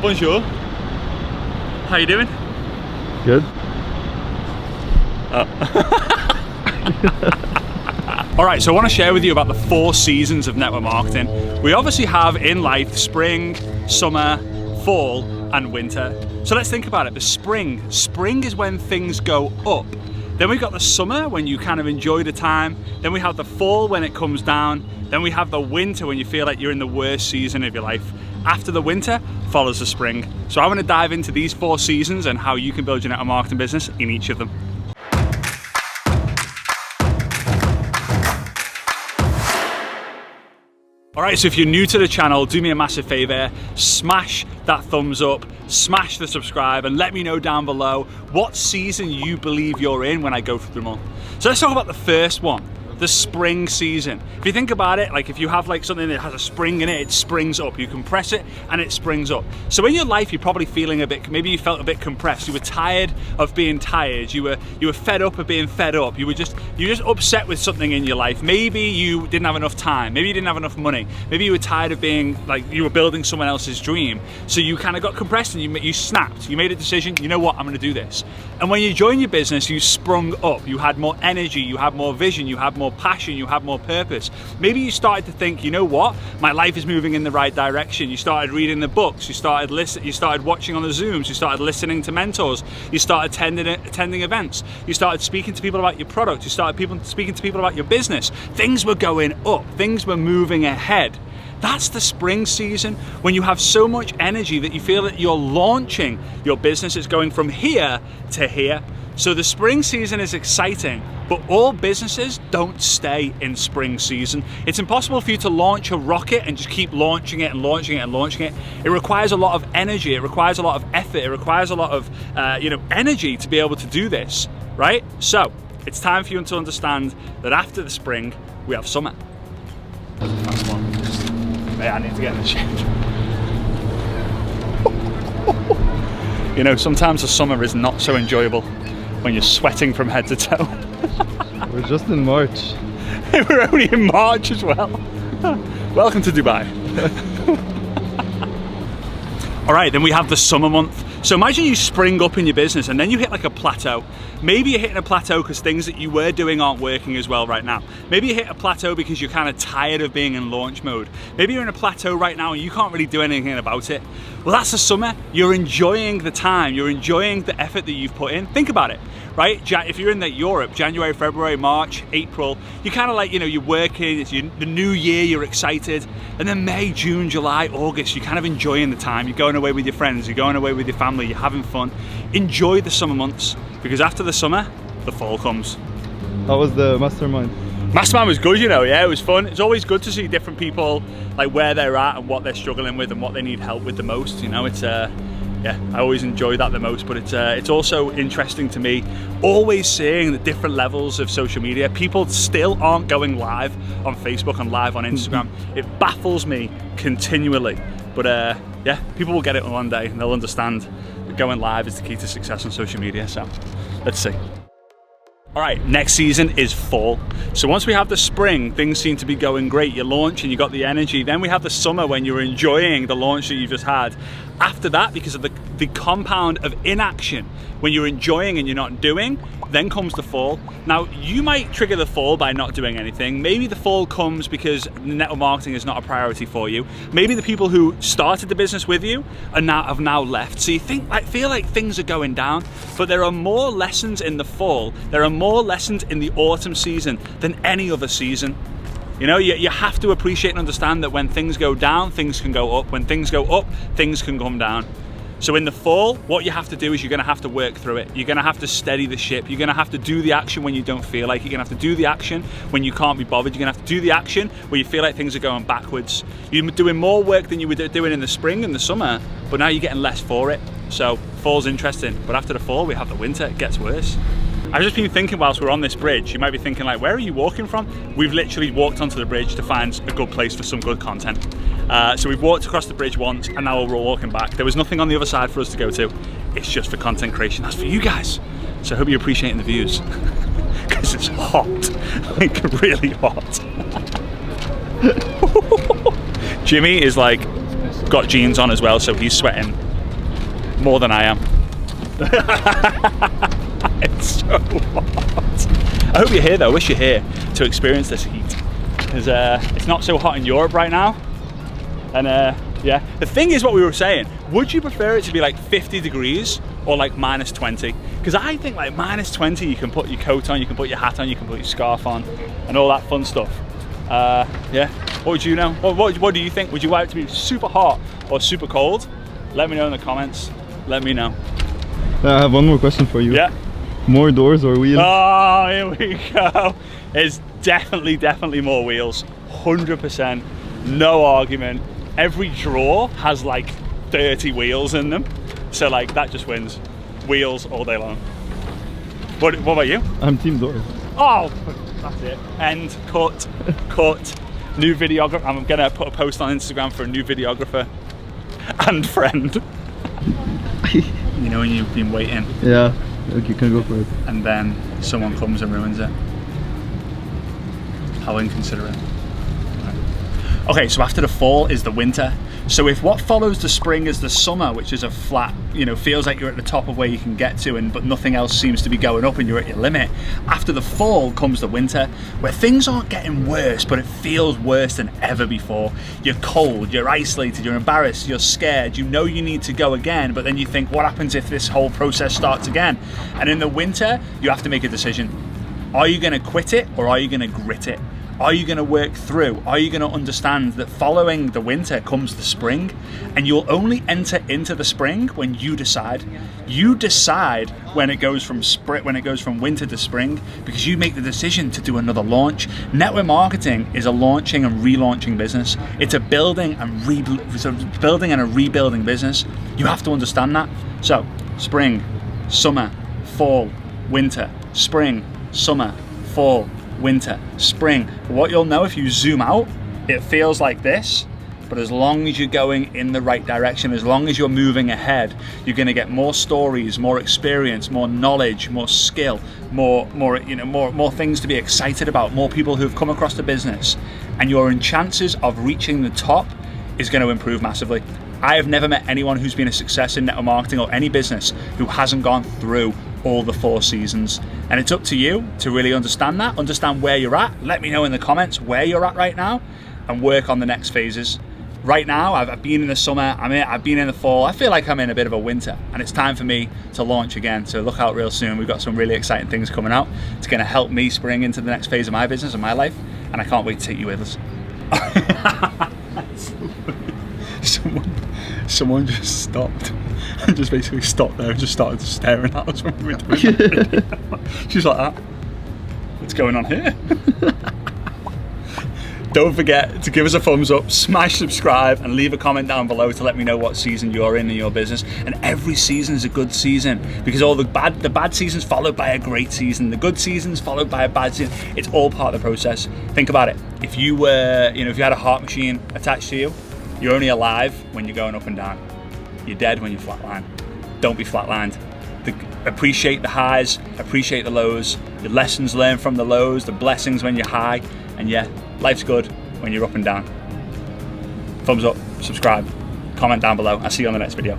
Bonjour. How you doing? Good. Oh. Alright, so I want to share with you about the 4 seasons of network marketing. We obviously have in life spring, summer, fall, and winter. So let's think about it. The spring. Spring is when things go up. Then we've got the summer when you kind of enjoy the time. Then we have the fall when it comes down. Then we have the winter when you feel like you're in the worst season of your life. After the winter follows the spring. So I want to dive into these 4 seasons and how you can build your network marketing business in each of them. Alright, so if you're new to the channel, do me a massive favor, smash that thumbs up, smash the subscribe, and let me know down below what season you believe you're in when I go through them all. So let's talk about the first one, the spring season. If you think about it, like if you have like something that has a spring in it, it springs up. You compress it and it springs up. So in your life, you're probably feeling a bit, maybe you felt a bit compressed. You were tired of being tired. You were fed up of being fed up. You were just upset with something in your life. Maybe you didn't have enough time. Maybe you didn't have enough money. Maybe you were tired of being like, you were building someone else's dream. So you kind of got compressed and you snapped. You made a decision, you know what, I'm gonna do this. And when you joined your business, you sprung up. You had more energy, you had more vision, you had more passion, you have more purpose. Maybe you started to think, you know what, my life is moving in the right direction. You started reading the books, you started watching on the Zooms, you started listening to mentors, you started attending events, you started speaking to people about your product, you started speaking to people about your business. Things were going up, things were moving ahead. That's the spring season, when you have so much energy that you feel that you're launching your business. It's going from here to here. So the spring season is exciting, but all businesses don't stay in spring season. It's impossible for you to launch a rocket and just keep launching it and launching it and launching it. It requires a lot of energy, it requires a lot of effort, it requires a lot of energy to be able to do this, right? So it's time for you to understand that after the spring, we have summer. That's a fast one. Yeah, I need to get in the shade. You know, sometimes the summer is not so enjoyable when you're sweating from head to toe. We're just in March. We're only in March as well. Welcome to Dubai. All right, then we have the summer month. So imagine you spring up in your business and then you hit like a plateau. Maybe you're hitting a plateau because things that you were doing aren't working as well right now. Maybe you hit a plateau because you're kind of tired of being in launch mode. Maybe you're in a plateau right now and you can't really do anything about it. Well, that's the summer. You're enjoying the time. You're enjoying the effort that you've put in. Think about it, right? If you're in Europe, January, February, March, April, you're kind of like, you know, you're working, it's the new year, you're excited. And then May, June, July, August, you're kind of enjoying the time. You're going away with your friends, you're going away with your family, you're having fun. Enjoy the summer months, because after the summer, the fall comes. How was the mastermind? Mastermind was good, you know, yeah, it was fun. It's always good to see different people, like where they're at and what they're struggling with and what they need help with the most, you know. It's yeah, I always enjoy that the most, but it's also interesting to me always seeing the different levels of social media. People still aren't going live on Facebook and live on Instagram. It baffles me continually, but yeah, people will get it one day and they'll understand that going live is the key to success on social media. So let's see. All right, next season is fall. So once we have the spring, things seem to be going great. You launch and you got the energy. Then we have the summer when you're enjoying the launch that you just had. After that, because of the compound of inaction, when you're enjoying and you're not doing, then comes the fall. Now, you might trigger the fall by not doing anything. Maybe the fall comes because network marketing is not a priority for you. Maybe the people who started the business with you have now left. So you feel like things are going down, but there are more lessons in the fall. There are more lessons in the autumn season than any other season. You know, you have to appreciate and understand that when things go down, things can go up. When things go up, things can come down. So in the fall, what you have to do is you're gonna have to work through it. You're gonna have to steady the ship. You're gonna have to do the action when you don't feel like. You're gonna have to do the action when you can't be bothered. You're gonna have to do the action where you feel like things are going backwards. You're doing more work than you were doing in the spring and the summer, but now you're getting less for it. So fall's interesting, but after the fall, we have the winter. It gets worse. I've just been thinking whilst we're on this bridge, you might be thinking like, where are you walking from? We've literally walked onto the bridge to find a good place for some good content. So we've walked across the bridge once and now we're walking back. There was nothing on the other side for us to go to. It's just for content creation. That's for you guys. So I hope you're appreciating the views. Because it's hot, like really hot. Jimmy is like, got jeans on as well, so he's sweating more than I am. It's so hot. I hope you're here though. I wish you're here to experience this heat. Because it's not so hot in Europe right now. And yeah, the thing is what we were saying, would you prefer it to be like 50 degrees or like minus 20? Because I think like minus 20, you can put your coat on, you can put your hat on, you can put your scarf on, and all that fun stuff. Yeah, what would you know? What do you think? Would you like it to be super hot or super cold? Let me know in the comments. Let me know. I have one more question for you. Yeah. More doors or wheels? Oh, here we go. It's definitely more wheels. 100%. No argument. Every drawer has like 30 wheels in them. So like that just wins. Wheels all day long. What about you? I'm team doors. Oh, that's it. End, cut. New videographer. I'm gonna put a post on Instagram for a new videographer and friend. You know when you've been waiting. Yeah, okay, you can go for it. And then someone comes and ruins it. How inconsiderate. Okay, so after the fall is the winter. So if what follows the spring is the summer, which is a flat, you know, feels like you're at the top of where you can get to, but nothing else seems to be going up and you're at your limit. After the fall comes the winter, where things aren't getting worse, but it feels worse than ever before. You're cold, you're isolated, you're embarrassed, you're scared, you know you need to go again, but then you think, what happens if this whole process starts again? And in the winter, you have to make a decision. Are you gonna quit it or are you gonna grit it? Are you going to work through? Are you going to understand that following the winter comes the spring, and you'll only enter into the spring when you decide. You decide when it goes from winter to spring, because you make the decision to do another launch. Network marketing is a launching and relaunching business. It's a building and a rebuilding business. You have to understand that. So, spring, summer, fall, winter, spring, summer, fall, winter, spring. What you'll know if you zoom out, it feels like this, but as long as you're going in the right direction, as long as you're moving ahead, you're going to get more stories, more experience, more knowledge, more skill, more things to be excited about, more people who've come across the business, and your chances of reaching the top is going to improve massively. I have never met anyone who's been a success in network marketing or any business who hasn't gone through all the 4 seasons. And it's up to you to really understand that, understand where you're at. Let me know in the comments where you're at right now and work on the next phases. Right now, I've been in the summer, I've been in the fall. I feel like I'm in a bit of a winter, and it's time for me to launch again. So look out real soon. We've got some really exciting things coming out. It's going to help me spring into the next phase of my business and my life, and I can't wait to take you with us. Someone just stopped and just basically stopped there and just started staring at us when we were doing it. She's like that. What's going on here? Don't forget to give us a thumbs up, smash subscribe, and leave a comment down below to let me know what season you're in your business. And every season is a good season, because all the bad seasons followed by a great season, the good seasons followed by a bad season. It's all part of the process. Think about it. If you were, if you had a heart machine attached to you, you're only alive when you're going up and down. You're dead when you're flatlined. Don't be flatlined. Appreciate the highs, appreciate the lows, the lessons learned from the lows, the blessings when you're high, and yeah, life's good when you're up and down. Thumbs up, subscribe, comment down below. I'll see you on the next video.